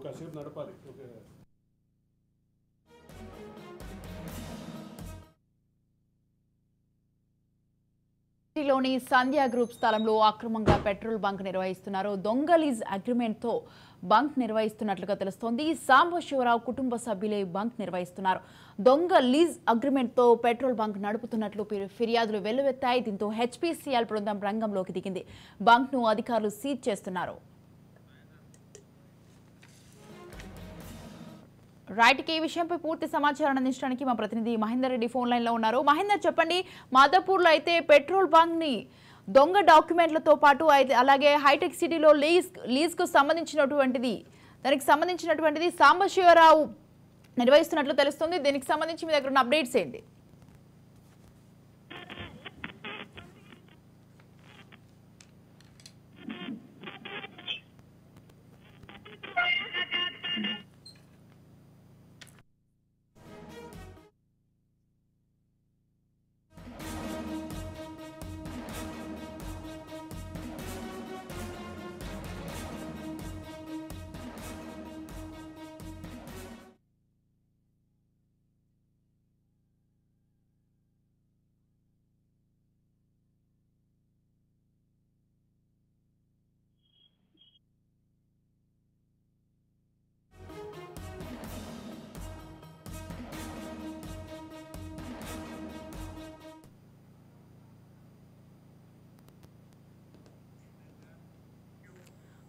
కాసేపు నడపాలి. లోని సంధ్యా గ్రూప్ స్థలంలో అక్రమంగా పెట్రోల్ బంక్ నిర్వహిస్తున్నారు. దొంగ లీజ్ అగ్రిమెంట్ తో బంక్ నిర్వహిస్తున్నట్లుగా తెలుస్తోంది. సాంబశివరావు కుటుంబ సభ్యులే బంక్ నిర్వహిస్తున్నారు. దొంగ లీజ్ అగ్రిమెంట్ తో పెట్రోల్ బంక్ నడుపుతున్నట్లు ఫిర్యాదులు వెల్లువెత్తాయి. దీంతో హెచ్పీసీఎల్ బృందం రంగంలోకి దిగింది. బంక్ ను అధికారులు సీజ్ చేస్తున్నారు. రైట్ కి ఈ విషయంపై పూర్తి సమాచారం అందించడానికి మా ప్రతినిధి మహేందర్ రెడ్డి ఫోన్ లైన్ లో ఉన్నారు. మహేందర్, చెప్పండి, మాదాపూర్ లో అయితే పెట్రోల్ బంక్ ని దొంగ డాక్యుమెంట్లతో పాటు అలాగే హైటెక్ సిటీలో లీజ్ కు దానికి సంబంధించినటువంటిది సాంబశివరావు నిర్వహిస్తున్నట్లు తెలుస్తుంది. దీనికి సంబంధించి మీ దగ్గర ఉన్న అప్డేట్స్ ఏంటి?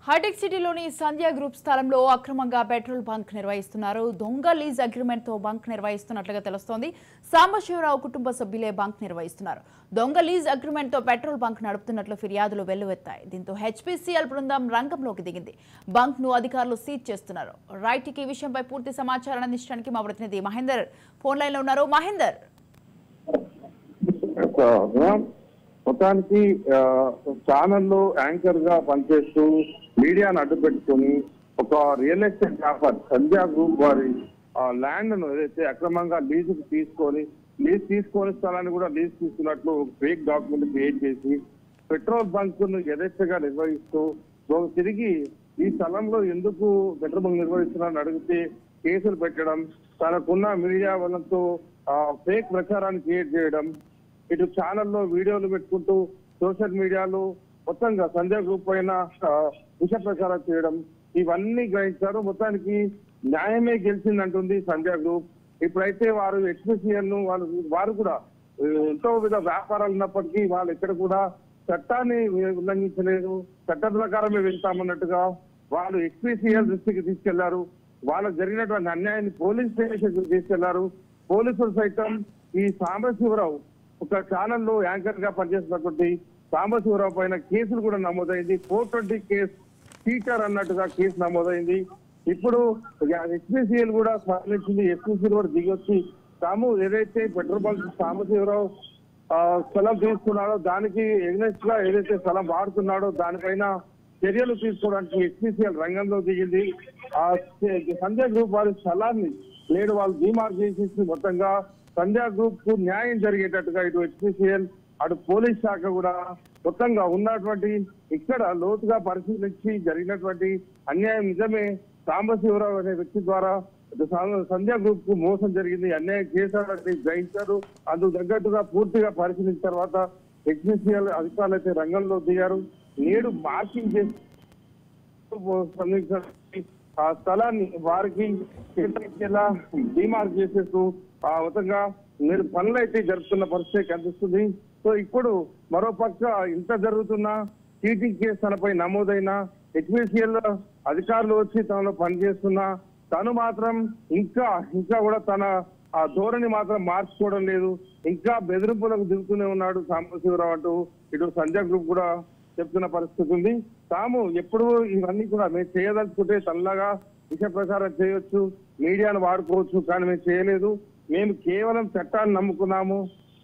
హైటెక్ సిటీలోని సంధ్యా గ్రూప్ స్థలంలో అక్రమంగా పెట్రోల్ బంక్ నిర్వహిస్తున్నారు. దొంగ లీజ్ అగ్రిమెంట్ తో బంక్ నిర్వహిస్తున్నట్లుగా తెలుస్తోంది. సాంబశివరావు కుటుంబ సభ్యులే బంక్ నిర్వహిస్తున్నారు. దొంగ లీజ్ అగ్రిమెంట్ తో పెట్రోల్ బంక్ నడుపుతున్నట్లు ఫిర్యాదులు వెల్లువెత్తాయి. దీంతో హెచ్పీసీఎల్ బృందం రంగంలోకి దిగింది. బంక్ ను అధికారులు సీజ్ చేస్తున్నారు. రైట్ కి ఈ విషయంపై పూర్తి సమాచారం అందించడానికి మా ప్రతినిధి మహేందర్ ఫోన్ లైన్ లో ఉన్నారు. మహేందర్, మొత్తానికి ఛానల్లో యాంకర్ గా పనిచేస్తూ మీడియాను అడ్డు పెట్టుకుని ఒక రియల్ ఎస్టేట్ వ్యాపారి సంధ్యా గ్రూప్ వారి ల్యాండ్ ను ఏదైతే అక్రమంగా లీజ్ తీసుకొని స్థలాన్ని కూడా లీజ్ తీసుకున్నట్లు ఫేక్ డాక్యుమెంట్ క్రియేట్ చేసి పెట్రోల్ బంక్ ను యథేచ్ఛగా నిర్వహిస్తూ తిరిగి ఈ స్థలంలో ఎందుకు పెట్రోల్ బంక్ నిర్వహిస్తున్నారని అడిగితే కేసులు పెట్టడం, తనకున్న మీడియా వాళ్ళతో ఫేక్ ప్రచారాన్ని క్రియేట్ చేయడం, ఇటు ఛానల్లో వీడియోలు పెట్టుకుంటూ సోషల్ మీడియాలో మొత్తంగా సంధ్యా గ్రూప్ పైన విష ప్రచారం చేయడం, ఇవన్నీ గ్రహించారు. మొత్తానికి న్యాయమే గెలిచిందంటుంది సంధ్యా గ్రూప్. ఇప్పుడైతే వారు హెచ్పీసీఎల్ ను వారు కూడా ఎంతో విధ వ్యాపారాలు ఉన్నప్పటికీ వాళ్ళు ఎక్కడ కూడా చట్టాన్ని ఉల్లంఘించలేదు, చట్ట ప్రకారమే వెళ్తామన్నట్టుగా వాళ్ళు హెచ్పీసీఎల్ దృష్టికి తీసుకెళ్లారు. వాళ్ళకు జరిగినటువంటి అన్యాయాన్ని పోలీస్ స్టేషన్ కు తీసుకెళ్లారు. పోలీసులు సైతం ఈ సాంబశివరావు ఒక ఛానల్లో యాంకర్ గా పనిచేస్తున్నటువంటి సాంబశివరావు పైన కేసులు కూడా నమోదైంది. 420 కేసు టీచర్ అన్నట్టుగా కేసు నమోదైంది. ఇప్పుడు హెచ్పీసీఎల్ కూడా స్పందించింది. హెచ్పీసీఎల్ కూడా దిగొచ్చి తాము ఏదైతే పెట్రోల్ బంక్ సాంబశివరావు స్థలం తీసుకున్నాడో దానికి ఎగ్నెస్ట్ గా ఏదైతే స్థలం వాడుతున్నాడో దానిపైన చర్యలు తీసుకోవడానికి హెచ్పీసీఎల్ రంగంలో దిగింది. ఆ సంధ్యా గ్రూప్ వారి స్థలాన్ని నేడు వాళ్ళు డిమార్క్ చేసేసి మొత్తంగా సంధ్యా గ్రూప్ కు న్యాయం జరిగేటట్టుగా ఇటు హెచ్పీసీఎల్ అటు పోలీస్ శాఖ కూడా మొత్తంగా ఉన్నటువంటి ఇక్కడ లోతుగా పరిశీలించి జరిగినటువంటి అన్యాయం నిజమే, సాంబశివరావు అనే వ్యక్తి ద్వారా సంధ్యా గ్రూప్ కు మోసం జరిగింది, అన్యాయం చేశారని గ్రహించారు. అందుకు తగ్గట్టుగా పూర్తిగా పరిశీలించిన తర్వాత హెచ్పీసీఎల్ అధికారులు అయితే రంగంలో దిగారు. నేడు మార్కింగ్ చేసి ఆ స్థలాన్ని వారికి కేటాయించేలా డిమార్క్ చేసేస్తూ మొత్తంగా మీరు పనులు అయితే జరుపుతున్న పరిస్థితి కనిపిస్తుంది. సో ఇప్పుడు మరోపక్క ఇంత జరుగుతున్నా చీటింగ్ కేసు తనపై నమోదైన హెచ్పీసీఎల్ అధికారులు వచ్చి తనలో పనిచేస్తున్నా తను మాత్రం ఇంకా కూడా తన ఆ ధోరణి మాత్రం మార్చుకోవడం లేదు. ఇంకా బెదిరింపులకు దిగుతూనే ఉన్నాడు సాంబశివరావు అంటూ ఇటు సంధ్యా గ్రూప్ కూడా చెప్తున్న పరిస్థితి ఉంది. తాము ఎప్పుడు ఇవన్నీ కూడా మేము చేయదలుచుకుంటే తనలాగా విష ప్రచారం చేయొచ్చు, మీడియాను వాడుకోవచ్చు, కానీ మేము చేయలేదు. మేము కేవలం చట్టాన్ని నమ్ముకున్నాము.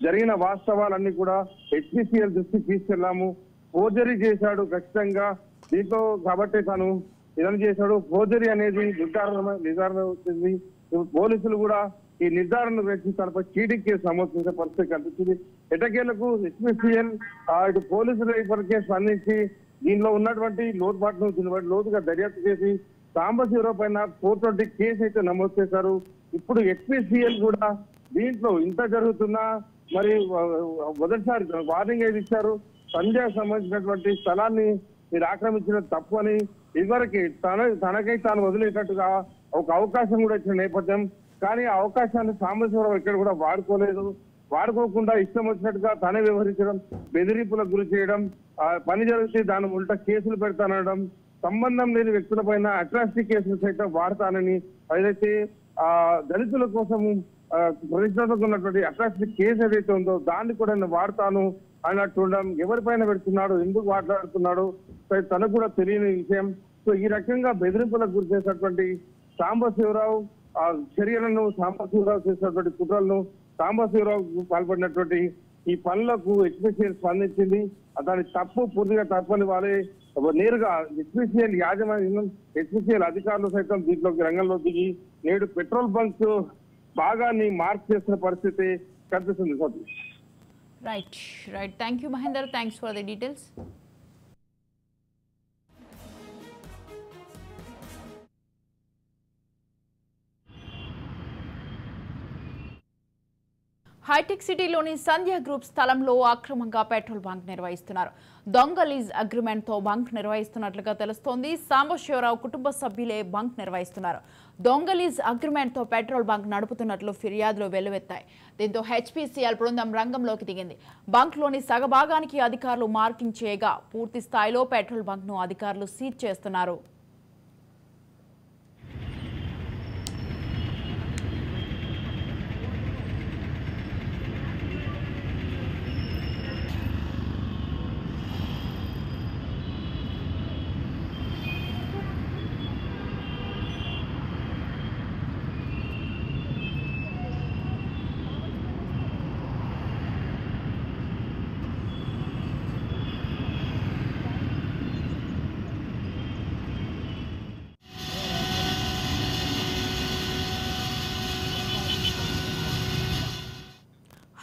జరిగిన వాస్తవాలన్నీ కూడా హెచ్పీసీఎల్ దృష్టికి తీసుకెళ్లాము. ఫోర్జరీ చేశాడు ఖచ్చితంగా దీంతో, కాబట్టి తను ఇదని చేశాడు. ఫోర్జరీ అనేది నిర్ధారణ వచ్చింది. పోలీసులు కూడా ఈ నిర్ధారణ వ్యక్తి తనపై చీటింగ్ కేసు నమోదు చేసే పరిస్థితి కనిపిస్తుంది. ఎటకేలకు హెచ్పీసీఎల్ ఇటు పోలీసులు ఇప్పటికే స్పందించి దీనిలో ఉన్నటువంటి లోటుపాట్లను లోతుగా దర్యాప్తు చేసి సాంబశివరావు పైన 420 కేసు అయితే నమోదు చేశారు. ఇప్పుడు హెచ్పిసిఎల్ కూడా దీంట్లో ఇంత జరుగుతున్నా మరి మొదటిసారి వార్నింగ్ ఏది ఇచ్చారు, సంధ్యకు సంబంధించినటువంటి స్థలాన్ని మీరు ఆక్రమించిన తప్పు అని ఇదివరకు తనకై తాను వదిలేటట్టుగా ఒక అవకాశం కూడా ఇచ్చిన నేపథ్యం. కానీ ఆ అవకాశాన్ని సాంబశివరావు ఇక్కడ కూడా వాడుకోకుండా ఇష్టం వచ్చినట్టుగా తనే వ్యవహరించడం, బెదిరింపులకు గురి చేయడం, పని జరిగితే దాని ఉల్టా కేసులు పెడతానడం, సంబంధం లేని వ్యక్తుల పైన అట్రాసిటీ కేసులు సైతం వాడతానని, ఏదైతే దళితుల కోసం ప్రతిష్టాత్మకంగా ఉన్నటువంటి అట్రాసిటీ కేసు ఏదైతే ఉందో దాన్ని కూడా నేను వాడతాను అన్నట్టు ఉండడం, ఎవరిపైన పెడుతున్నాడు, ఎందుకు మాట్లాడుతున్నాడు తనకు కూడా తెలియని విషయం. సో ఈ రకంగా బెదిరింపులకు గురి చేసినటువంటి సాంబశివరావు చర్యలను, సాంబశివరావు చేసినటువంటి కుట్రలను, సాంబశివరావు పాల్పడినటువంటి ఈ పనులకు హెచ్పిసిఎల్ స్పందించింది. దాని తప్పు పూర్తిగా తప్పని వాళ్ళే నేరుగా హెచ్పిసిఎల్ యాజమాన్యం, హెచ్పిసిఎల్ అధికారులు సైతం దీంట్లోకి రంగంలో దిగి నేడు పెట్రోల్ బంక్స్ భాగాన్ని మార్క్ చేసిన పరిస్థితి కనిపిస్తుంది. Right. Thank you Mahender, thanks for the details. Hi-tech సిటీలోని సంధ్య గ్రూప్ స్థలంలో అక్రమంగా పెట్రోల్ బంక్ నిర్వహిస్తున్నారు. దొంగ లీజ్ అగ్రిమెంట్తో బంక్ నిర్వహిస్తున్నట్లుగా తెలుస్తోంది. సాంబశివరావు కుటుంబ సభ్యులే బంక్ నిర్వహిస్తున్నారు. దొంగ లీజ్ అగ్రిమెంట్తో పెట్రోల్ బంక్ నడుపుతున్నట్లు ఫిర్యాదులు వెల్లువెత్తాయి. దీంతో హెచ్పిసిఎల్ బృందం రంగంలోకి దిగింది. బంక్లోని సగభాగానికి అధికారులు మార్కింగ్ చేయగా పూర్తి స్థాయిలో పెట్రోల్ బంక్ను అధికారులు సీజ్ చేస్తున్నారు.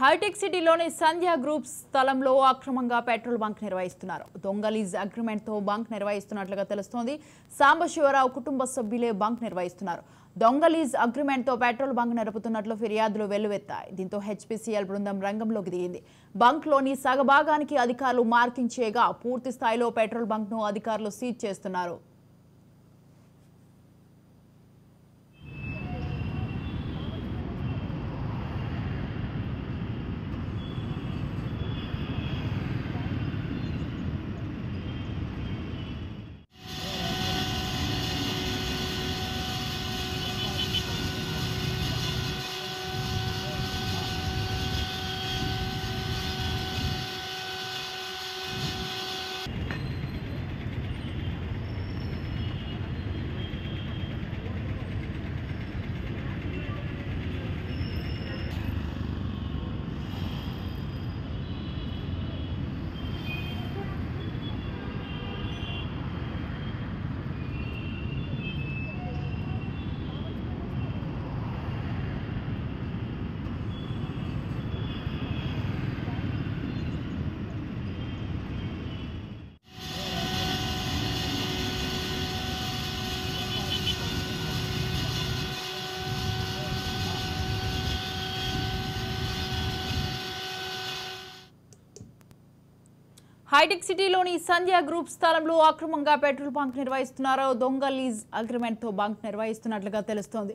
హైటెక్ సిటీలోని సంధ్య గ్రూప్ స్థలంలో అక్రమంగా పెట్రోల్ బంక్ నిర్వహిస్తున్నారు. దొంగ లీజ్ అగ్రిమెంట్తో బంక్ నిర్వహిస్తున్నట్లుగా తెలుస్తోంది. సాంబశివరావు కుటుంబ సభ్యులే బంక్ నిర్వహిస్తున్నారు. దొంగ లీజ్ అగ్రిమెంట్తో పెట్రోల్ బంక్ నడుపుతున్నట్లు ఫిర్యాదులు వెల్లువెత్తాయి. దీంతో హెచ్పిసిఎల్ బృందం రంగంలోకి దిగింది. బంక్లోని సగభాగానికి అధికారులు మార్కింగ్ చేయగా పూర్తి స్థాయిలో పెట్రోల్ బంక్ను అధికారులు సీజ్ చేస్తున్నారు. హైటెక్ సిటీలోని సంధ్య గ్రూప్ స్థలంలో అక్రమంగా పెట్రోల్ బంక్ నిర్వహిస్తున్నారు. దొంగ లీజ్ అగ్రిమెంట్తో బంక్ నిర్వహిస్తున్నట్లుగా తెలుస్తోంది.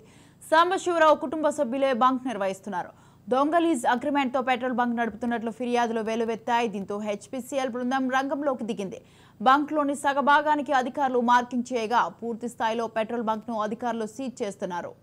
సాంబశివరావు కుటుంబ సభ్యులే బంక్ నిర్వహిస్తున్నారు. దొంగ లీజ్ అగ్రిమెంట్తో పెట్రోల్ బంక్ నడుపుతున్నట్లు ఫిర్యాదులు వెల్లువెత్తాయి. దీంతో హెచ్పిసిఎల్ బృందం రంగంలోకి దిగింది. బంక్లోని సగభాగానికి అధికారులు మార్కింగ్ చేయగా పూర్తి స్థాయిలో పెట్రోల్ బంక్ను అధికారులు సీజ్ చేస్తున్నారు.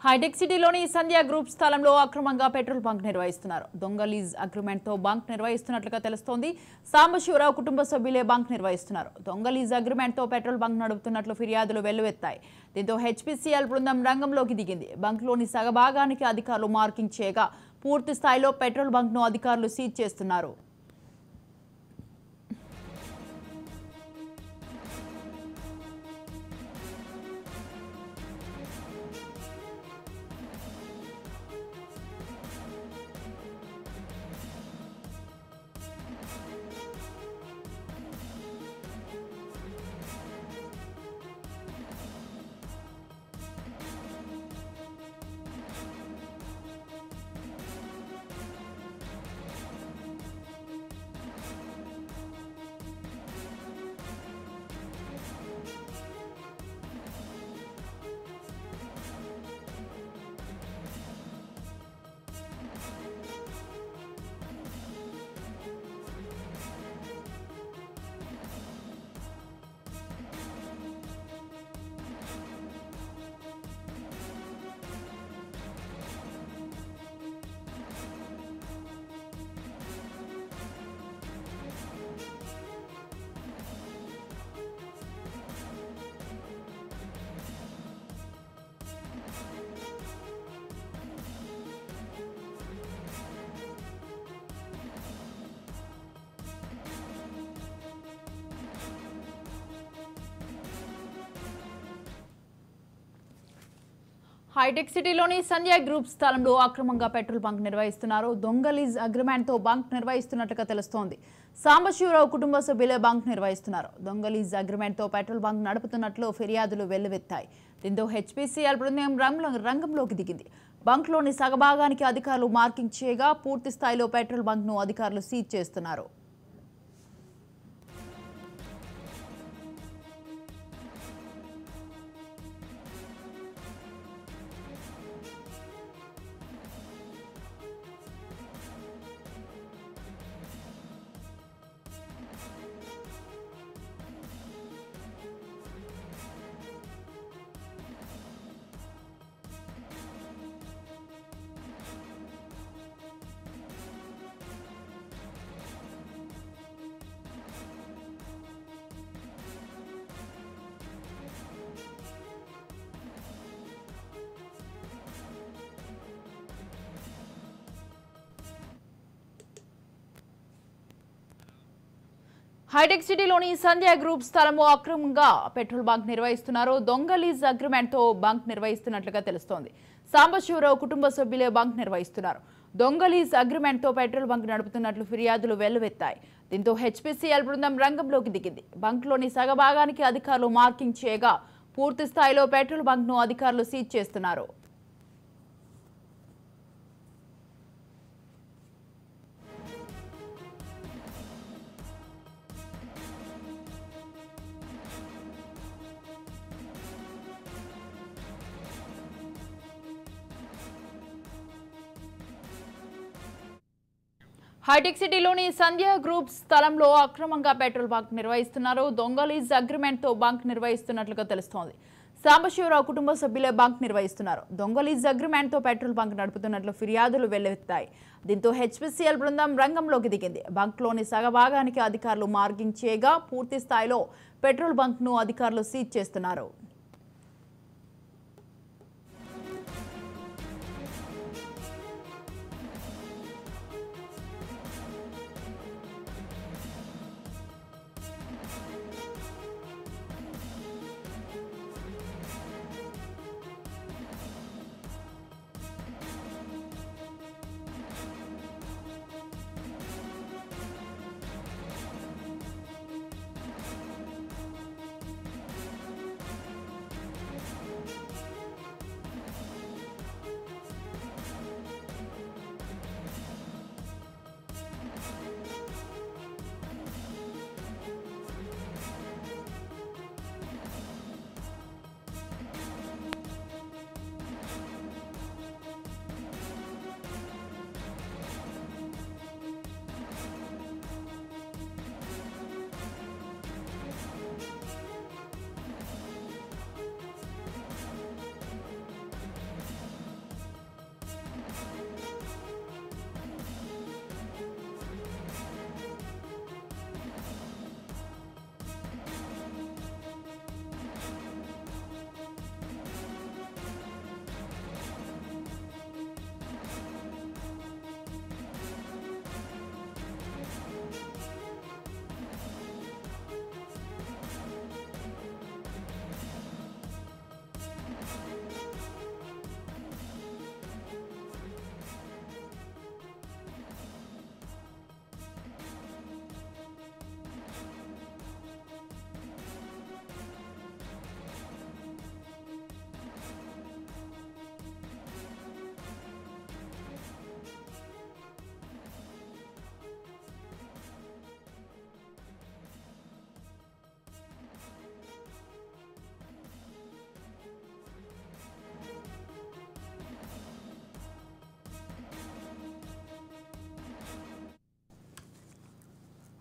హైటెక్ సిటీలోని సంధ్య గ్రూప్ స్థలంలో అక్రమంగా పెట్రోల్ బంక్ నిర్వహిస్తున్నారు. దొంగ లీజ్ అగ్రిమెంట్తో బంక్ నిర్వహిస్తున్నట్లుగా తెలుస్తోంది. సాంబశివరావు కుటుంబ సభ్యులే బంక్ నిర్వహిస్తున్నారు. దొంగ లీజ్ అగ్రిమెంట్తో పెట్రోల్ బంక్ నడుపుతున్నట్లు ఫిర్యాదులు వెల్లువెత్తాయి. దీంతో హెచ్పీసీఎల్ బృందం రంగంలోకి దిగింది. బంక్లోని సగభాగానికి అధికారులు మార్కింగ్ చేయగా పూర్తి స్థాయిలో పెట్రోల్ బంక్ను అధికారులు సీజ్ చేస్తున్నారు. హైటెక్ సిటీలోని సంధ్య గ్రూప్ స్థలంలో అక్రమంగా పెట్రోల్ బంక్ నిర్వహిస్తున్నారు. దొంగ లీజ్ అగ్రిమెంట్తో బంక్ నిర్వహిస్తున్నట్లుగా తెలుస్తోంది. సాంబశివరావు కుటుంబ సభ్యులే బంక్ నిర్వహిస్తున్నారు. దొంగ లీజ్ అగ్రిమెంట్తో పెట్రోల్ బంక్ నడుపుతున్నట్లు ఫిర్యాదులు వెల్లువెత్తాయి. దీంతో హెచ్పీసీఎల్ బృందం రంగంలోకి దిగింది. బంక్లోని సగభాగానికి అధికారులు మార్కింగ్ చేయగా పూర్తి స్థాయిలో పెట్రోల్ బంక్ను అధికారులు సీజ్ చేస్తున్నారు. హైటెక్ సిటీలోని సంధ్య గ్రూప్ స్థలంలో అక్రమంగా పెట్రోల్ బంక్ నిర్వహిస్తున్నారు. దొంగ లీజ్ అగ్రిమెంట్తో బంక్ నిర్వహిస్తున్నట్లుగా తెలుస్తోంది. సాంబశివరావు కుటుంబ సభ్యులే బంక్ నిర్వహిస్తున్నారు. దొంగ లీజ్ అగ్రిమెంట్తో పెట్రోల్ బంక్ నడుపుతున్నట్లు ఫిర్యాదులు వెల్లువెత్తాయి. దీంతో హెచ్పీసీఎల్ బృందం రంగంలోకి దిగింది. బంక్లోని సగభాగానికి అధికారులు మార్కింగ్ చేయగా పూర్తి స్థాయిలో పెట్రోల్ బంక్ను అధికారులు సీజ్ చేస్తున్నారు. హైటెక్ సిటీలోని సంధ్య గ్రూప్ స్థలంలో అక్రమంగా పెట్రోల్ బంక్ నిర్వహిస్తున్నారు. దొంగ లీజ్ అగ్రిమెంట్తో బంక్ నిర్వహిస్తున్నట్లుగా తెలుస్తోంది. సాంబశివరావు కుటుంబ సభ్యులే బంక్ నిర్వహిస్తున్నారు. దొంగ లీజ్ అగ్రిమెంట్తో పెట్రోల్ బంక్ నడుపుతున్నట్లు ఫిర్యాదులు వెల్లువెత్తాయి. దీంతో హెచ్పీసీఎల్ బృందం రంగంలోకి దిగింది. బంక్లోని సగభాగానికి అధికారులు మార్కింగ్ చేయగా పూర్తి స్థాయిలో పెట్రోల్ బంక్ను అధికారులు సీజ్ చేస్తున్నారు.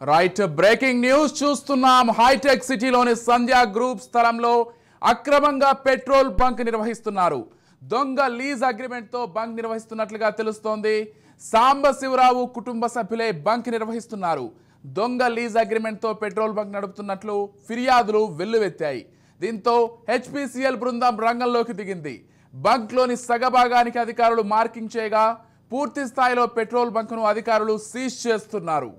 రైట్ బ్రేకింగ్ న్యూస్ చూస్తున్నాం. హైటెక్ సిటీలోని సంధ్యా గ్రూప్ స్థలంలో అక్రమంగా పెట్రోల్ బంక్ నిర్వహిస్తున్నారు. దొంగ లీజ్ అగ్రిమెంట్ తో బంక్ నిర్వహిస్తున్నట్లుగా తెలుస్తోంది. సాంబశివరావు కుటుంబ సభ్యులే బంక్ నిర్వహిస్తున్నారు. దొంగ లీజ్ అగ్రిమెంట్ తో పెట్రోల్ బంక్ నడుపుతున్నట్లు ఫిర్యాదులు వెల్లువెత్తాయి. దీంతో హెచ్పిసిఎల్ బృందం రంగంలోకి దిగింది. బంక్ లోని సగభాగానికి అధికారులు మార్కింగ్ చేయగా పూర్తి స్థాయిలో పెట్రోల్ బంక్ను అధికారులు సీజ్ చేస్తున్నారు.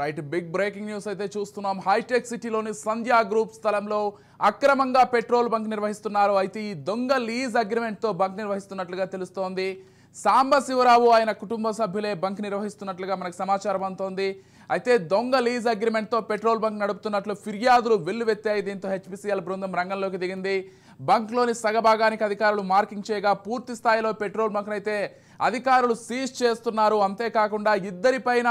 రైట్ బిగ్ బ్రేకింగ్ న్యూస్ అయితే చూస్తున్నాం. హైటెక్ సిటీలోని సంధ్యా గ్రూప్ స్థలంలో అక్రమంగా పెట్రోల్ బంక్ నిర్వహిస్తున్నారు. అయితే ఈ దొంగ లీజ్ అగ్రిమెంట్ తో బంక్ నిర్వహిస్తున్నట్లుగా తెలుస్తోంది. సాంబశివరావు ఆయన కుటుంబ సభ్యులే బంక్ నిర్వహిస్తున్నట్లుగా మనకు సమాచారం అందుతోంది. అయితే దొంగ లీజ్ అగ్రిమెంట్ తో పెట్రోల్ బంక్ నడుపుతున్నట్లు ఫిర్యాదులు వెల్లువెత్తాయి. దీంతో హెచ్పిసిఎల్ బృందం రంగంలోకి దిగింది. బంక్ లోని సగభాగానికి అధికారులు మార్కింగ్ చేయగా పూర్తి స్థాయిలో పెట్రోల్ బంక్ అయితే అధికారులు సీజ్ చేస్తున్నారు. అంతేకాకుండా ఇద్దరిపైన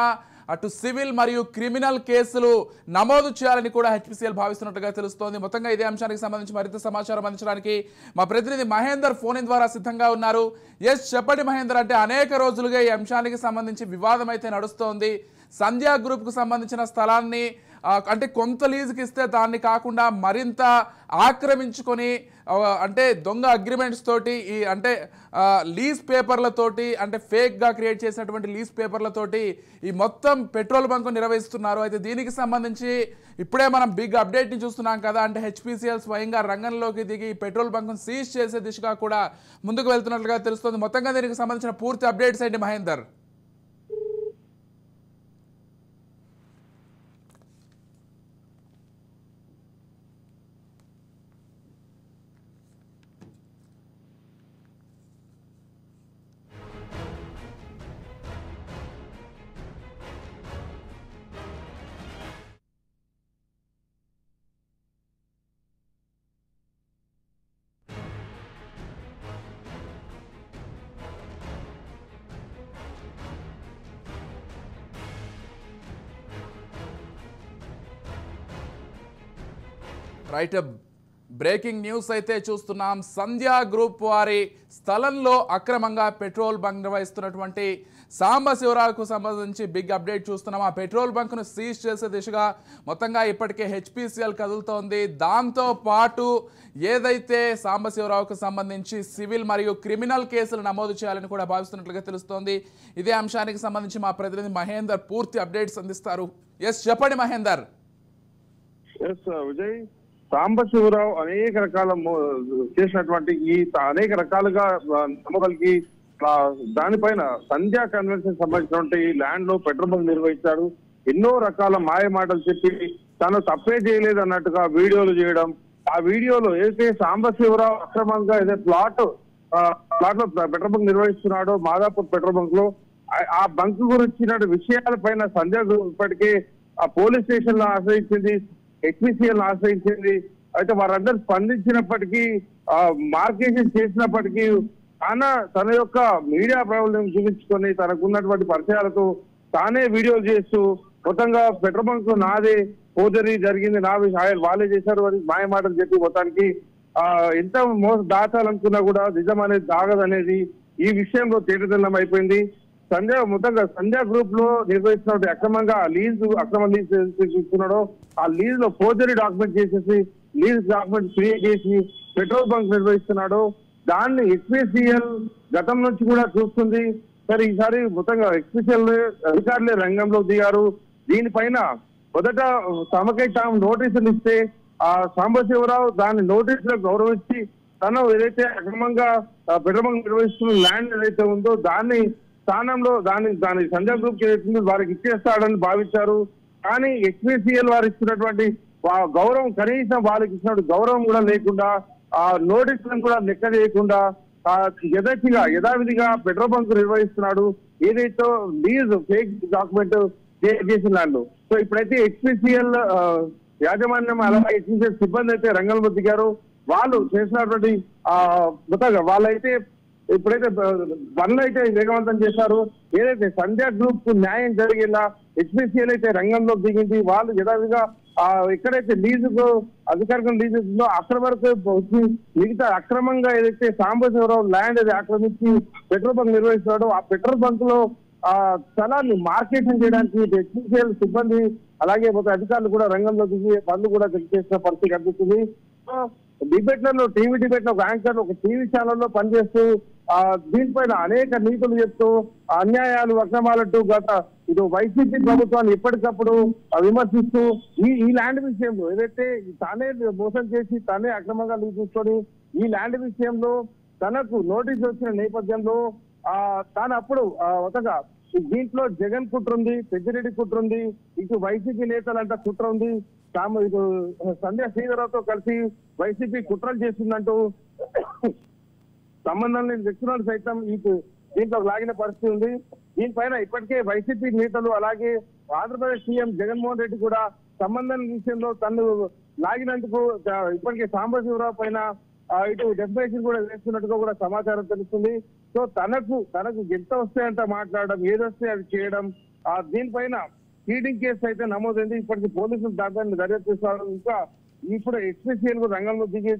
అటు సివిల్ మరియు క్రిమినల్ కేసులు నమోదు చేయాలని కూడా హెచ్పిసిఎల్ భావిస్తున్నట్టుగా తెలుస్తోంది. మొత్తంగా ఇదే అంశానికి సంబంధించి మరింత సమాచారం అందించడానికి మా ప్రతినిధి మహేందర్ ఫోన్ ఇన్ ద్వారా సిద్ధంగా ఉన్నారు. చెప్పండి మహేందర్, అంటే అనేక రోజులుగా ఈ అంశానికి సంబంధించి వివాదం అయితే నడుస్తోంది. సంధ్యా గ్రూప్కు సంబంధించిన స్థలాన్ని అంటే కొంత లీజుకి ఇస్తే దాన్ని కాకుండా మరింత ఆక్రమించుకొని అంటే దొంగ అగ్రిమెంట్స్ తోటి ఈ అంటే లీజ్ పేపర్లతోటి అంటే ఫేక్గా క్రియేట్ చేసినటువంటి లీజ్ పేపర్లతోటి ఈ మొత్తం పెట్రోల్ బంకు నిర్వహిస్తున్నారు. అయితే దీనికి సంబంధించి ఇప్పుడే మనం బిగ్ అప్డేట్ని చూస్తున్నాం కదా. అంటే హెచ్పిసిఎల్ స్వయంగా రంగంలోకి దిగి పెట్రోల్ బంకును సీజ్ చేసే దిశగా కూడా ముందుకు వెళ్తున్నట్లుగా తెలుస్తుంది. మొత్తంగా దీనికి సంబంధించిన పూర్తి అప్డేట్స్ ఏంటి మహేందర్? రైట్ బ్రేకింగ్ న్యూస్ అయితే చూస్తున్నాం. సంధ్యా గ్రూప్ వారి స్థలంలో అక్రమంగా పెట్రోల్ బంక్ నిర్వహిస్తున్నటువంటి సాంబశివరావుకు సంబంధించి బిగ్ అప్డేట్ చూస్తున్నాం. ఆ పెట్రోల్ బంక్ను సీజ్ చేసే దిశగా మొత్తంగా ఇప్పటికే హెచ్పిసిఎల్ కదులుతోంది. దాంతో పాటు ఏదైతే సాంబశివరావుకు సంబంధించి సివిల్ మరియు క్రిమినల్ కేసులు నమోదు చేయాలని కూడా భావిస్తున్నట్లుగా తెలుస్తోంది. ఇదే అంశానికి సంబంధించి మా ప్రతినిధి మహేందర్ పూర్తి అప్డేట్స్ అందిస్తారు. చెప్పండి మహేందర్. విజయ్, సాంబశివరావు అనేక రకాల చేసినటువంటి ఈ అనేక రకాలుగా నమ్మకాలకి దానిపైన సంధ్యా కన్వెన్షన్ సంబంధించినటువంటి ల్యాండ్ లో పెట్రోల్ బంక్ నిర్వహించాడు. ఎన్నో రకాల మాయ మాటలు చెప్పి తను తప్పే చేయలేదు అన్నట్టుగా వీడియోలు చేయడం. ఆ వీడియోలో ఏదైతే సాంబశివరావు అక్రమంగా ఏదైతే ప్లాట్ లో పెట్రోల్ బంక్ నిర్వహిస్తున్నాడో మాదాపూర్ పెట్రోల్ బంక్ లో ఆ బంక్ గురించిన విషయాలపైన సంధ్యా ఇప్పటికే ఆ పోలీస్ స్టేషన్ లో ఆశ్రయించింది, హెచ్పిసిఎల్ ఆశ్రయించింది. అయితే వారందరూ స్పందించినప్పటికీ మార్కేషన్ చేసినప్పటికీ తన యొక్క మీడియా ప్రాబ్లం చూపించుకొని తనకున్నటువంటి పరిచయాలతో తానే వీడియోలు చేస్తూ మొత్తంగా పెట్రోల్ బంక్ నాదే, ఫోర్జరీ జరిగింది, నా విషయం వాళ్ళే చేశారు అని మాయ మాటలు చెప్పి మొత్తానికి ఎంత దాచాలనుకున్నా కూడా నిజం అనేది దాగదనేది ఈ విషయంలో తేటతెల్లం అయిపోయింది. మొత్తంగా సంధ్య గ్రూప్ లో నిర్వహిస్తున్న అక్రమంగా అక్రమ లీజ్ తీసుకున్నాడో ఆ లీజ్ లో ఫోర్జరీ డాక్యుమెంట్ చేసేసి లీజ్ డాక్యుమెంట్ క్రియేట్ చేసి పెట్రోల్ బంక్ నిర్వహిస్తున్నాడు. దాన్ని హెచ్పిసిఎల్ గతం నుంచి కూడా చూస్తుంది. సరే ఈసారి మొత్తంగా హెచ్పిసిఎల్ అధికారులే రంగంలో దిగారు. దీనిపైన మొదట తమకై తాము నోటీసులు ఇస్తే ఆ సాంబశివరావు దాని నోటీసులకు గౌరవించి తను ఏదైతే అక్రమంగా పెట్రోల్ బంక్ నిర్వహిస్తున్న ల్యాండ్ ఏదైతే ఉందో దాన్ని స్థానంలో దాని సంధ్య గ్రూప్ ఏదైతుందో వారికి ఇచ్చేస్తాడని భావించారు. కానీ హెచ్పిసిఎల్ వారు ఇస్తున్నటువంటి గౌరవం కనీసం వాళ్ళకి ఇచ్చిన గౌరవం కూడా లేకుండా ఆ నోటీసులను కూడా లెక్క చేయకుండా యథావిధిగా పెట్రోల్ బంక్ నిర్వహిస్తున్నాడు. ఏదైతే లీజ్ ఫేక్ డాక్యుమెంట్ చేసిన ల్యాండ్. సో ఇప్పుడైతే హెచ్పిసిఎల్ యాజమాన్యం అలాగే హెచ్పిసిఎల్ సిబ్బంది అయితే రంగంలో దిగారు. వాళ్ళు చేసినటువంటి మొత్తంగా వాళ్ళైతే ఇప్పుడైతే పనులు అయితే వేగవంతం చేశారు. ఏదైతే సంధ్య గ్రూప్ కు న్యాయం జరిగేలా హెచ్పిసిఎల్ అయితే రంగంలో దిగింది. వాళ్ళు యథావిధిగా ఎక్కడైతే లీజుకు అధికారిక లీజు ఉందో అక్కడ వరకు వచ్చి మిగతా అక్రమంగా ఏదైతే సాంబశివరావు ల్యాండ్ అది ఆక్రమించి పెట్రోల్ బంక్ నిర్వహిస్తున్నాడో ఆ పెట్రోల్ బంక్ లో స్థలాన్ని మార్కెటింగ్ చేయడానికి హెచ్పిసిఎల్ సిబ్బంది అలాగే మొత్తం అధికారులు కూడా రంగంలో దిగి పనులు కూడా చేసిన పరిస్థితి కనిపిస్తుంది. డిబేట్లలో టీవీ డిబేట్ లో ఒక యాంకర్ ఒక టీవీ ఛానల్లో పనిచేస్తూ దీనిపైన అనేక నీతులు చెప్తూ అన్యాయాలు అక్రమాలంటూ ఇటు వైసీపీ ప్రభుత్వాన్ని ఎప్పటికప్పుడు విమర్శిస్తూ ఈ ల్యాండ్ విషయంలో ఏదైతే తానే మోసం చేసి తానే అక్రమంగా తీసుకొని ఈ ల్యాండ్ విషయంలో తనకు నోటీస్ వచ్చిన నేపథ్యంలో తాను అప్పుడు ఒకగా దీంట్లో జగన్ కుట్ర ఉంది, పెద్దిరెడ్డి కుట్ర ఉంది, ఇటు వైసీపీ నేతలంట కుట్ర ఉంది, తాము ఇటు సంధ్య శ్రీధరరావుతో కలిసి వైసీపీ కుట్రలు చేస్తుందంటూ సంబంధం లేని వ్యక్తులను సైతం దీంట్లో లాగిన పరిస్థితి ఉంది. దీనిపైన ఇప్పటికే వైసీపీ నేతలు అలాగే ఆంధ్రప్రదేశ్ సీఎం జగన్మోహన్ రెడ్డి కూడా సంబంధం విషయంలో తను లాగినందుకు ఇప్పటికే సాంబశివరావు పైన ఇటు డెఫినేషన్ కూడా వేస్తున్నట్టుగా కూడా సమాచారం తెలుస్తుంది. సో తనకు ఎంత వస్తే అంత మాట్లాడడం, ఏదొస్తే అది చేయడం, దీనిపైన చీటింగ్ కేసు అయితే నమోదైంది. ఇప్పటికి పోలీసులు దాదాపు దర్యాప్తు చేస్తారు. ఇంకా ఇప్పుడు హెచ్పిసిఎల్ రంగంలో దిగి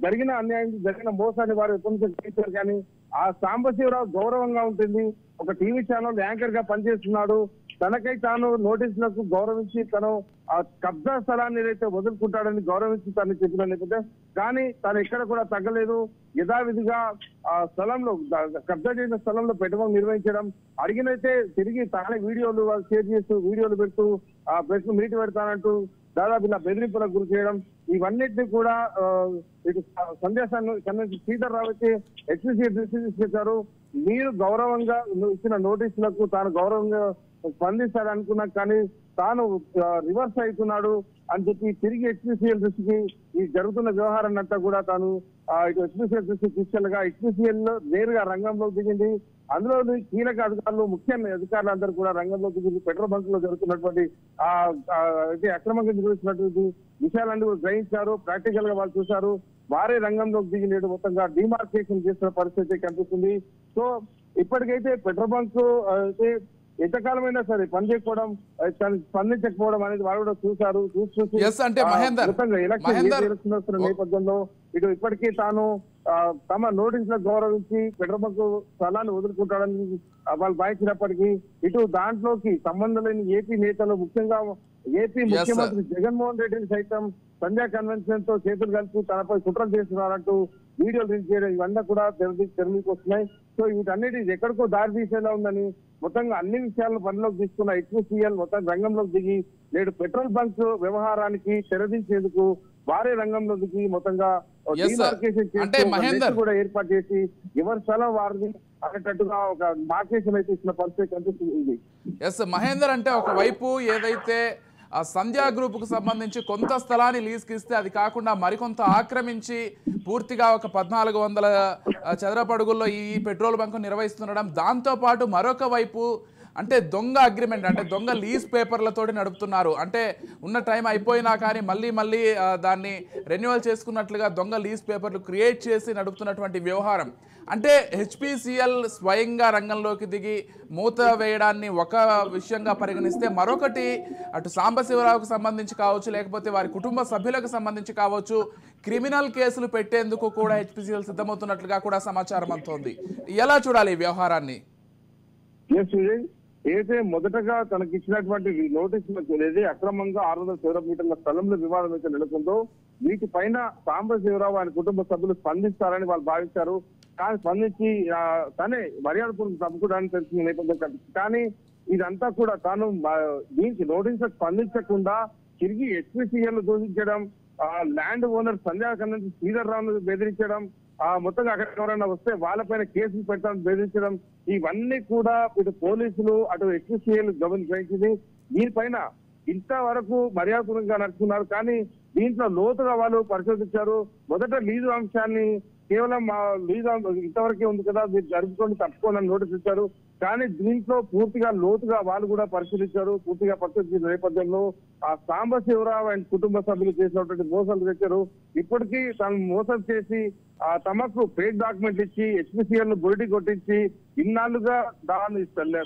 జరిగిన అన్యాయం జరిగిన మోసాన్ని వారు చేశారు. కానీ ఆ సాంబశివరావు గౌరవంగా ఉంటుంది. ఒక టీవీ ఛానల్ యాంకర్ గా పనిచేస్తున్నాడు. తనకై తాను నోటీసులకు గౌరవించి తను ఆ కబ్జా స్థలాన్ని ఏదైతే వదులుకుంటాడని గౌరవించి తను చెప్పిన నేపథ్యం. కానీ తను ఎక్కడ కూడా తగ్గలేదు. యథావిధిగా ఆ స్థలంలో కబ్జా చేసిన స్థలంలో పెట్టుబడి నిర్వహించడం, అడిగినైతే తిరిగి తానే వీడియోలు షేర్ చేస్తూ వీడియోలు పెడుతూ ప్రెస్ మీట్ పెడతానంటూ దాదాపు ఇలా బెదిరింపులకు గురి చేయడం, ఇవన్నిటిని కూడా ఇటు సందేశాన్ని కన్విన్స్ శ్రీధర్రావు అయితే హెచ్పిసిఎల్ దృష్టి తీసుకొచ్చారు. మీరు గౌరవంగా ఇచ్చిన నోటీసులకు తాను గౌరవంగా స్పందిస్తాడనుకున్నా కానీ తాను రివర్స్ అవుతున్నాడు అని చెప్పి తిరిగి హెచ్పిసిఎల్ దృష్టికి ఈ జరుగుతున్న వ్యవహారాన్ని అంతా కూడా తాను ఇటు హెచ్పిసిఎల్ దృష్టికి తీసుకెళ్లగా హెచ్పిసిఎల్ నేరుగా రంగంలో దిగింది. అందులో కీలక అధికారులు ముఖ్యమైన అధికారులు అందరూ కూడా రంగంలో దిగింది. పెట్రోల్ బంక్ లో జరుగుతున్నటువంటి అక్రమంగా నిర్వహిస్తున్నటువంటి విషయాలన్నీ కూడా గ్రహించారు. ప్రాక్టికల్ గా వాళ్ళు చూశారు. వారే రంగంలోకి దిగి నేడు మొత్తంగా డిమార్కేషన్ చేస్తున్న పరిస్థితి కనిపిస్తుంది. సో ఇప్పటికైతే పెట్రోల్ బంక్ అయితే ఎంతకాలమైనా సరే పనిచేయకపోవడం, స్పందించకపోవడం అనేది వాళ్ళు కూడా చూశారు. ఎలక్షన్ వస్తున్న నేపథ్యంలో ఇటు ఇప్పటికీ తాను తమ నోటీసులకు గౌరవించి పెట్రోల్ బంక్ స్థలాన్ని వదులుకుంటాడని వాళ్ళు భావించినప్పటికీ ఇటు దాంట్లోకి సంబంధం లేని ఏపీ నేతలు ముఖ్యంగా ఏపీ ముఖ్యమంత్రి జగన్మోహన్ రెడ్డిని సైతం సంధ్యా కన్వెన్షన్ తో చేతులు కలిపి తనపై కుట్రలు చేస్తున్నారంటూ వీడియోలు రిలీజ్ చేయడం ఇవన్నీ కూడా తెరలికి వస్తున్నాయి. సో వీటన్నిటి ఎక్కడికో దారి తీసేలా ఉందని మొత్తంగా అన్ని విషయాలను పనిలోకి తీసుకున్న హెచ్పిసిఎల్ మొత్తం రంగంలోకి దిగి నేడు పెట్రోల్ బంక్ వ్యవహారానికి తెరదీసేందుకు వారే రంగంలో దిగి మొత్తంగా కూడా ఏర్పాటు చేసి ఎవరి స్థలం వారిని అనేటట్టుగా ఒక మార్కేషన్ అయితే ఇచ్చిన పరిస్థితి కనిపిస్తుంది. మహేందర్ అంటే ఒకవైపు ఏదైతే ఆ సంధ్యా గ్రూప్ కు సంబంధించి కొంత స్థలాన్ని లీజ్కి ఇస్తే అది కాకుండా మరికొంత ఆక్రమించి పూర్తిగా ఒక 1400 చదరపు అడుగుల్లో ఈ పెట్రోల్ బంక్ నిర్వహిస్తుండడం, దాంతో పాటు మరొక వైపు అంటే దొంగ అగ్రిమెంట్ అంటే దొంగ లీజ్ పేపర్లతోటి నడుపుతున్నారు. అంటే ఉన్న టైం అయిపోయినా కానీ మళ్ళీ దాన్ని రెన్యువల్ చేసుకున్నట్లుగా దొంగ లీజ్ పేపర్లు క్రియేట్ చేసి నడుపుతున్నటువంటి వ్యవహారం. అంటే హెచ్పిసిఎల్ స్వయంగా రంగంలోకి దిగి మూత వేయడాన్ని ఒక విషయంగా పరిగణిస్తే, మరొకటి అటు సాంబశివరావుకు సంబంధించి కావచ్చు, లేకపోతే వారి కుటుంబ సభ్యులకు సంబంధించి కావచ్చు, క్రిమినల్ కేసులు పెట్టేందుకు కూడా హెచ్పిసిఎల్ సిద్ధమవుతున్నట్లుగా కూడా సమాచారం అందుతోంది. ఎలా చూడాలి ఈ వ్యవహారాన్ని? ఎస్ విజయ్, ఏదైతే మొదటగా తనకి ఇచ్చినటువంటి నోటీసులు ఏదైతే అక్రమంగా 600 చదరపు మీటర్ల స్థలంలో వివాదం అయితే నెలకొందో వీటిపైన సాంబశివరావు ఆయన కుటుంబ సభ్యులు స్పందిస్తారని వాళ్ళు భావించారు. కానీ స్పందించి తనే మర్యాదపూర్వక తప్పుకోవడానికి తెలిసిన నేపథ్యం. కానీ ఇదంతా కూడా తాను దీనికి నోటీసులకు స్పందించకుండా తిరిగి HPCL దూషించడం, ల్యాండ్ ఓనర్ సంధ్యాకర్ నుంచి శ్రీధర్ రావును బెదిరించడం, మొత్తంగా అక్కడ ఎవరైనా వస్తే వాళ్ళపైన కేసులు పెట్టడానికి బెదిరించడం, ఇవన్నీ కూడా ఇటు పోలీసులు అటు HPCL గ్రహించింది. దీనిపైన ఇంతవరకు మర్యాదపూర్వకంగా నడుస్తున్నారు. కానీ దీంట్లో లోతుగా వాళ్ళు పరిశోధించారు. మొదట లీజు అంశాన్ని కేవలం లీజు ఇంతవరకే ఉంది కదా, మీరు జరుపుకొని తప్పుకోవాలని నోటీస్ ఇచ్చారు. కానీ దీంట్లో పూర్తిగా లోతుగా వాళ్ళు కూడా పరిశీలించారు. పూర్తిగా పరిశీలించిన నేపథ్యంలో ఆ సాంబశివరావు అండ్ కుటుంబ సభ్యులు చేసినటువంటి మోసాలు తెచ్చారు. ఇప్పటికీ తను మోసం చేసి తమకు ఫేక్ డాక్యుమెంట్ ఇచ్చి HPCL ను బురిడి కొట్టించి ఇన్నాళ్లుగా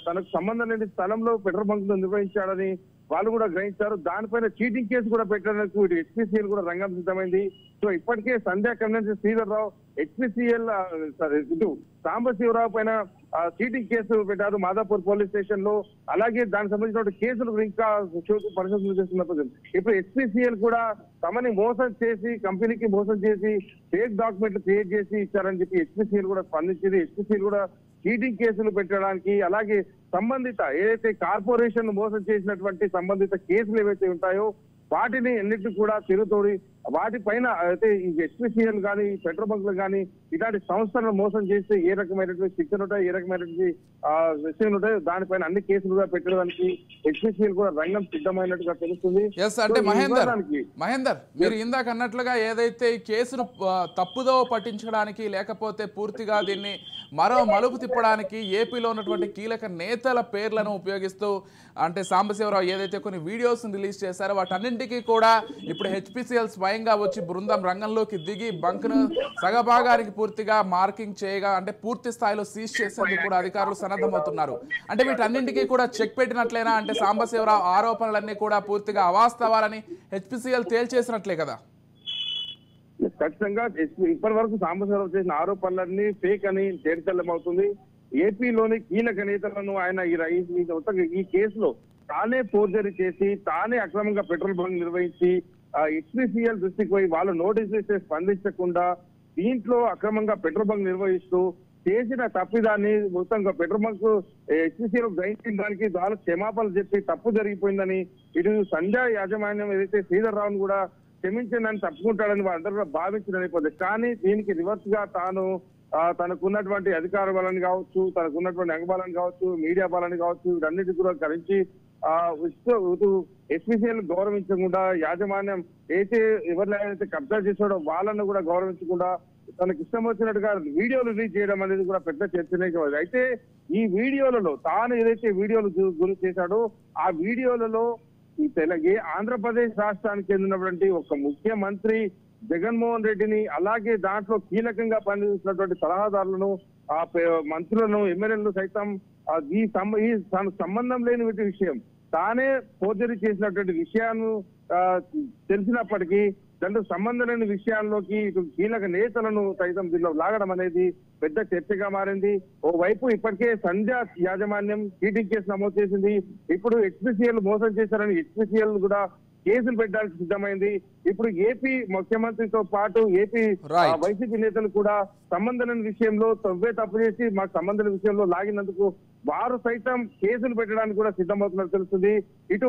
తనకు సంబంధం లేని స్థలంలో పెట్రోల్ బంక్ నిర్వహించాడని వాళ్ళు కూడా గ్రహించారు. దానిపైన చీటింగ్ కేసు కూడా పెట్టడానికి ఇటు HPCL కూడా రంగం సిద్ధమైంది. సో ఇప్పటికే సంధ్యాకర్ నుంచి శ్రీధర్ రావు HPCL ఇటు సాంబశివరావు పైన చీటింగ్ కేసు పెట్టారు మాదాపూర్ పోలీస్ స్టేషన్ లో. అలాగే దానికి సంబంధించిన కేసులు ఇంకా పరిశోధన చేస్తున్నప్పుడు ఇప్పుడు HPCL కూడా తమని మోసం చేసి కంపెనీకి మోసం చేసి ఫేక్ డాక్యుమెంట్లు క్రియేట్ చేసి ఇచ్చారని చెప్పి HPCL కూడా స్పందించింది. HPCL కూడా చీటింగ్ కేసులు పెట్టడానికి అలాగే సంబంధిత ఏదైతే కార్పొరేషన్ మోసం చేసినటువంటి సంబంధిత కేసులు ఏవైతే ఉంటాయో వాటిని ఎన్నిటిని కూడా తిరుగుతోడి వాటిపైన అయితే ఈ HPCL కానీ పెట్రోల్ బంక్లు కానీ ఇలాంటి సంస్థలను మోసం చేస్తే ఏ రకమైనటువంటి శిక్షలు ఉంటాయి, ఏ రకమైనటువంటి విషయాలు ఉంటాయి, దానిపైన అన్ని కేసులుగా పెట్టడానికి HPCL కూడా రంగం సిద్ధమైనట్టుగా తెలుస్తుంది. అంటే మహేందర్ మీరు ఇందాక అన్నట్లుగా ఏదైతే ఈ కేసును తప్పుదో పట్టించడానికి లేకపోతే పూర్తిగా దీన్ని మరో మలుపు తిప్పడానికి ఏపీలో ఉన్నటువంటి కీలక నేతల పేర్లను ఉపయోగిస్తూ అంటే సాంబశివరావు ఏదైతే కొన్ని వీడియోస్ రిలీజ్ చేశారో వాటన్నింటికీ కూడా ఇప్పుడు HPCL స్వయంగా వచ్చి బృందం రంగంలోకి దిగి బంక్ను సగభాగానికి పూర్తిగా మార్కింగ్ చేయగా అంటే పూర్తి స్థాయిలో సీజ్ చేసేందుకు కూడా అధికారులు సన్నద్ధమవుతున్నారు. అంటే వీటన్నింటికీ కూడా చెక్ పెట్టినట్లేనా? అంటే సాంబశివరావు ఆరోపణలన్నీ కూడా పూర్తిగా అవాస్తవాలని HPCL తేల్చేసినట్లే కదా? ఖచ్చితంగా ఇప్పటి వరకు సాంబశివరావు చేసిన ఆరోపణలన్నీ ఫేక్ అని తేటతెల్లమవుతుంది. ఏపీలోని కీలక నేతలను ఆయన ఈ కేసులో తానే ఫోర్జరీ చేసి తానే అక్రమంగా పెట్రోల్ బంక్ నిర్వహించి HPCL దృష్టికి పోయి వాళ్ళు నోటీసులు ఇస్తే స్పందించకుండా దీంట్లో అక్రమంగా పెట్రోల్ బంక్ నిర్వహిస్తూ చేసిన తప్పిదాన్ని మొత్తంగా పెట్రోల్ బంక్ HPCL గ్రహించిన దానికి వాళ్ళు క్షమాపణలు చెప్పి తప్పు జరిగిపోయిందని ఇటు సంజయ్ యాజమాన్యం ఏదైతే శ్రీధర్ రావును కూడా క్షమించిందని తప్పుకుంటాడని వాళ్ళందరూ కూడా భావించిన నేపథ్యం. కానీ దీనికి రివర్స్ గా తనకున్నటువంటి అధికార బలాన్ని కావచ్చు, తనకున్నటువంటి అంగబలాన్ని కావచ్చు, మీడియా బలాన్ని కావచ్చు, వీటన్నిటి కూడా కలిసి HPCL గౌరవించకుండా యాజమాన్యం ఎవరినైతే కబ్జా చేసాడో వాళ్ళను కూడా గౌరవించకుండా తనకి ఇష్టం వచ్చినట్టుగా వీడియోలు రిలీజ్ చేయడం అనేది కూడా పెద్ద చర్చనీయమైంది. అయితే ఈ వీడియోలలో తాను ఏదైతే వీడియోలు గురి చేశాడో ఆ వీడియోలలో ఈ ఆంధ్రప్రదేశ్ రాష్ట్రానికి చెందినటువంటి ఒక ముఖ్యమంత్రి జగన్మోహన్ రెడ్డిని అలాగే దాంట్లో కీలకంగా పనిచేసినటువంటి సలహాదారులను ఆ మంత్రులను ఎమ్మెల్యేలను సైతం ఈ సంబంధం లేని విషయం తానే ఫోర్జరీ చేసినటువంటి విషయాన్ని తెలిసినప్పటికీ దాంట్లో సంబంధం లేని విషయాల్లోకి ఇటు కీలక నేతలను సైతం దీనిలో లాగడం అనేది పెద్ద చర్చగా మారింది. ఓవైపు ఇప్పటికే సంధ్య యాజమాన్యం చీటింగ్ కేసు నమోదు చేసింది. ఇప్పుడు HPCL మోసం చేశారని HPCL కూడా కేసులు పెట్టడానికి సిద్ధమైంది. ఇప్పుడు ఏపీ ముఖ్యమంత్రితో పాటు ఏపీ వైసీపీ నేతలు కూడా సంబంధం లేని విషయంలో తప్పు చేసి మాకు సంబంధం లేని విషయంలో లాగినందుకు వారు సైతం కేసులు పెట్టడానికి కూడా సిద్ధమవుతున్నట్టు తెలుస్తుంది. ఇటు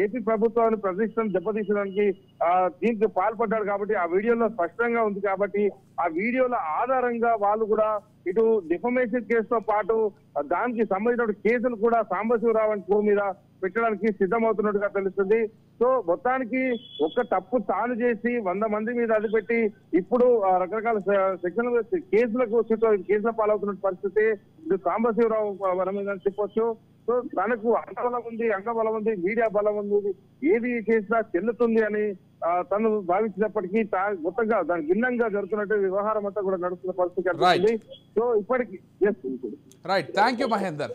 ఏపీ ప్రభుత్వాన్ని ప్రతిష్టను దెబ్బతీసడానికి దీనికి పాల్పడ్డారు కాబట్టి ఆ వీడియోలో స్పష్టంగా ఉంది కాబట్టి ఆ వీడియోల ఆధారంగా వాళ్ళు కూడా ఇటు డిఫమేషన్ కేసుతో పాటు దానికి సంబంధించిన కేసులు కూడా సాంబశివరావు మీద పెట్టడానికి సిద్ధమవుతున్నట్టుగా తెలుస్తుంది. సో మొత్తానికి ఒక్క తప్పు తాను చేసి 100 మంది మీద అది పెట్టి ఇప్పుడు రకరకాల సెక్షన్లు కేసుల పాలవుతున్న పరిస్థితి ఇది సాంబశివరావు మీద చెప్పొచ్చు. సో తనకు అంగబలం ఉంది, మీడియా బలం ఉంది, ఏది చేసినా చెల్లుతుంది అని తను భావించినప్పటికీ మొత్తంగా దానికి భిన్నంగా జరుగుతున్నట్టు వ్యవహారం అంతా కూడా నడుస్తున్న పరిస్థితి. సో ఇప్పటికి రైట్, థ్యాంక్ యూ మహేందర్.